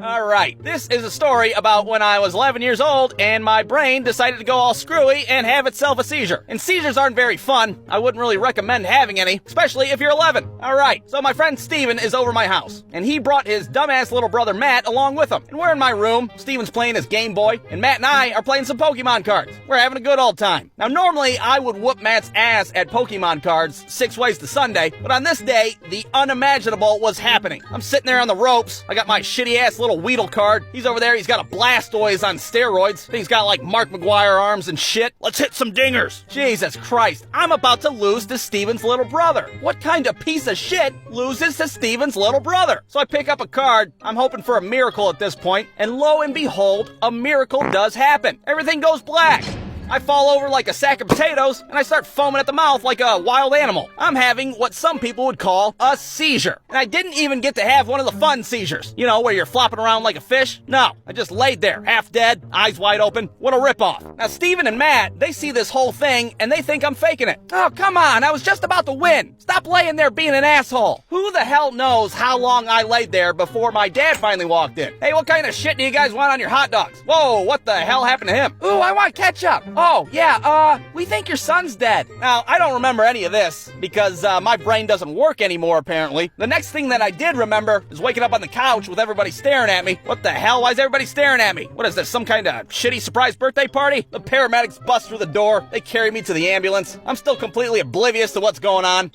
Alright, this is a story about when I was 11 years old and my brain decided to go all screwy and have itself a seizure. And seizures aren't very fun. I wouldn't really recommend having any, especially if you're 11. Alright, so my friend Steven is over my house, and he brought his dumbass little brother Matt along with him. And we're in my room, Steven's playing his Game Boy, and Matt and I are playing some Pokemon cards. We're having a good old time. Now normally I would whoop Matt's ass at Pokemon cards 6 ways to Sunday, but on this day, the unimaginable was happening. I'm sitting there on the ropes, I got my shitty ass little Weedle card. He's over there, he's got a Blastoise on steroids. He's got like Mark McGuire arms and shit. Let's hit some dingers. Jesus Christ, I'm about to lose to Steven's little brother. What kind of piece of shit loses to Steven's little brother? So I pick up a card, I'm hoping for a miracle at this point, and lo and behold, a miracle does happen. Everything goes black. I fall over like a sack of potatoes, and I start foaming at the mouth like a wild animal. I'm having what some people would call a seizure. And I didn't even get to have one of the fun seizures. You know, where you're flopping around like a fish. No, I just laid there, half dead, eyes wide open. What a ripoff. Now, Steven and Matt, they see this whole thing, and they think I'm faking it. Oh, come on, I was just about to win. Stop laying there being an asshole. Who the hell knows how long I laid there before my dad finally walked in? Hey, what kind of shit do you guys want on your hot dogs? Whoa, what the hell happened to him? Ooh, I want ketchup. Oh, yeah, we think your son's dead. Now, I don't remember any of this because my brain doesn't work anymore, apparently. The next thing that I did remember is waking up on the couch with everybody staring at me. What the hell? Why is everybody staring at me? What is this, some kind of shitty surprise birthday party? The paramedics bust through the door. They carry me to the ambulance. I'm still completely oblivious to what's going on.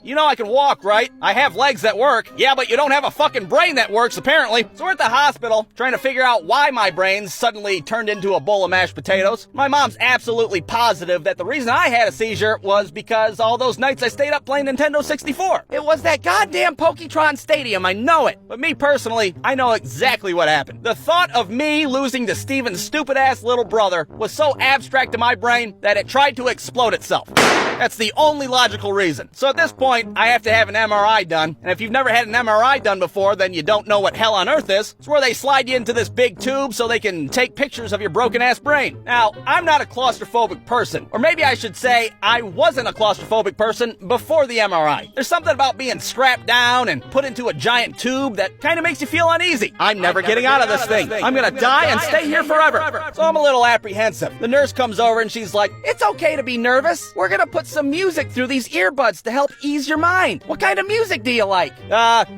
You know I can walk, right? I have legs that work. Yeah, but you don't have a fucking brain that works, apparently. So we're at the hospital trying to figure out why my brain suddenly turned into a bowl of mashed potatoes. My mom's absolutely positive that the reason I had a seizure was because all those nights I stayed up playing Nintendo 64. It was that goddamn Poketron Stadium, I know it. But me personally, I know exactly what happened. The thought of me losing to Steven's stupid-ass little brother was so abstract to my brain that it tried to explode itself. That's the only logical reason. So at this point, I have to have an MRI done, and if you've never had an MRI done before, then you don't know what hell on earth is. It's where they slide you into this big tube so they can take pictures of your broken-ass brain. Now, I'm not a claustrophobic person, or maybe I should say I wasn't a claustrophobic person before the MRI. There's something about being strapped down and put into a giant tube that kind of makes you feel uneasy. I'm never getting out of this thing. I'm gonna die and stay here forever. So I'm a little apprehensive. The nurse comes over and she's like, "It's okay to be nervous. We're gonna put some music through these earbuds to help ease your mind. What kind of music do you like?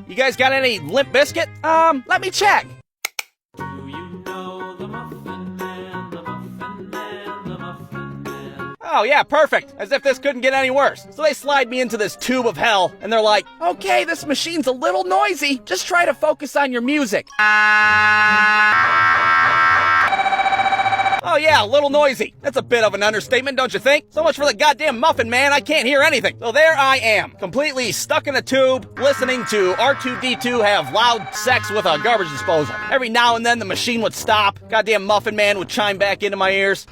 You guys got any Limp Bizkit? Let me check." Oh yeah, perfect. As if this couldn't get any worse. So they slide me into this tube of hell, and they're like, "Okay, this machine's a little noisy. Just try to focus on your music." Oh yeah, a little noisy. That's a bit of an understatement, don't you think? So much for the goddamn Muffin Man, I can't hear anything. So there I am, completely stuck in a tube, listening to R2-D2 have loud sex with a garbage disposal. Every now and then the machine would stop, goddamn Muffin Man would chime back into my ears.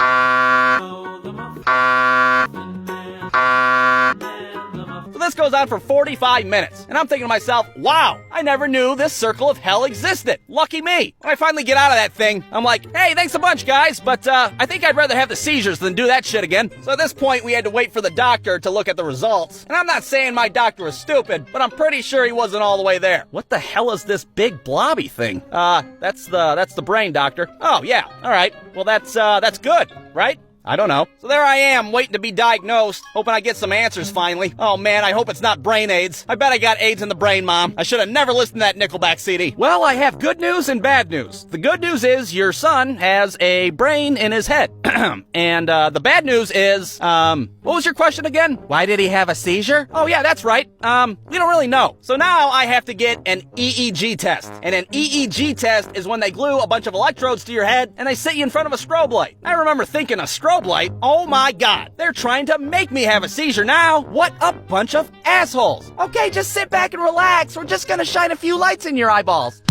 So this goes on for 45 minutes, and I'm thinking to myself, wow, I never knew this circle of hell existed. Lucky me. When I finally get out of that thing, I'm like, hey, thanks a bunch, guys, but I think I'd rather have the seizures than do that shit again. So at this point, we had to wait for the doctor to look at the results. And I'm not saying my doctor was stupid, but I'm pretty sure he wasn't all the way there. What the hell is this big blobby thing? That's the brain, doctor. Oh, yeah, all right. Well, that's good, right? I don't know. So there I am, waiting to be diagnosed, hoping I get some answers finally. Oh man, I hope it's not brain AIDS. I bet I got AIDS in the brain, Mom. I should have never listened to that Nickelback CD. Well, I have good news and bad news. The good news is your son has a brain in his head. And the bad news is, what was your question again? Why did he have a seizure? Oh yeah, that's right. We don't really know. So now I have to get an EEG test. And an EEG test is when they glue a bunch of electrodes to your head and they sit you in front of a strobe light. I remember thinking a strobe light, oh my god, they're trying to make me have a seizure now. What a bunch of assholes. Okay, just sit back and relax. We're just gonna shine a few lights in your eyeballs.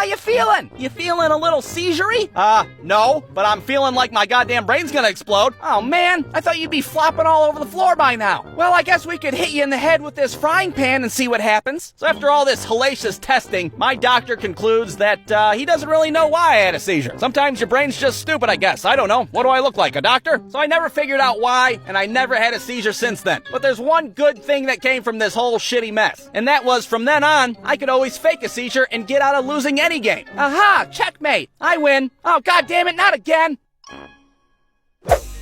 How you feeling? You feeling a little seizure-y? No, but I'm feeling like my goddamn brain's gonna explode. Oh man, I thought you'd be flopping all over the floor by now. Well, I guess we could hit you in the head with this frying pan and see what happens. So after all this hellacious testing, my doctor concludes that he doesn't really know why I had a seizure. Sometimes your brain's just stupid, I guess. I don't know. What do I look like, a doctor? So I never figured out why, and I never had a seizure since then. But there's one good thing that came from this whole shitty mess. And that was, from then on, I could always fake a seizure and get out of losing any game. Aha! Checkmate! I win! Oh, god damn it, not again!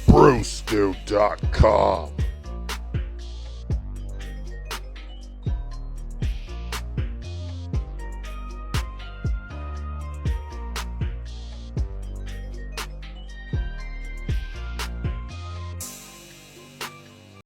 Brewstew.com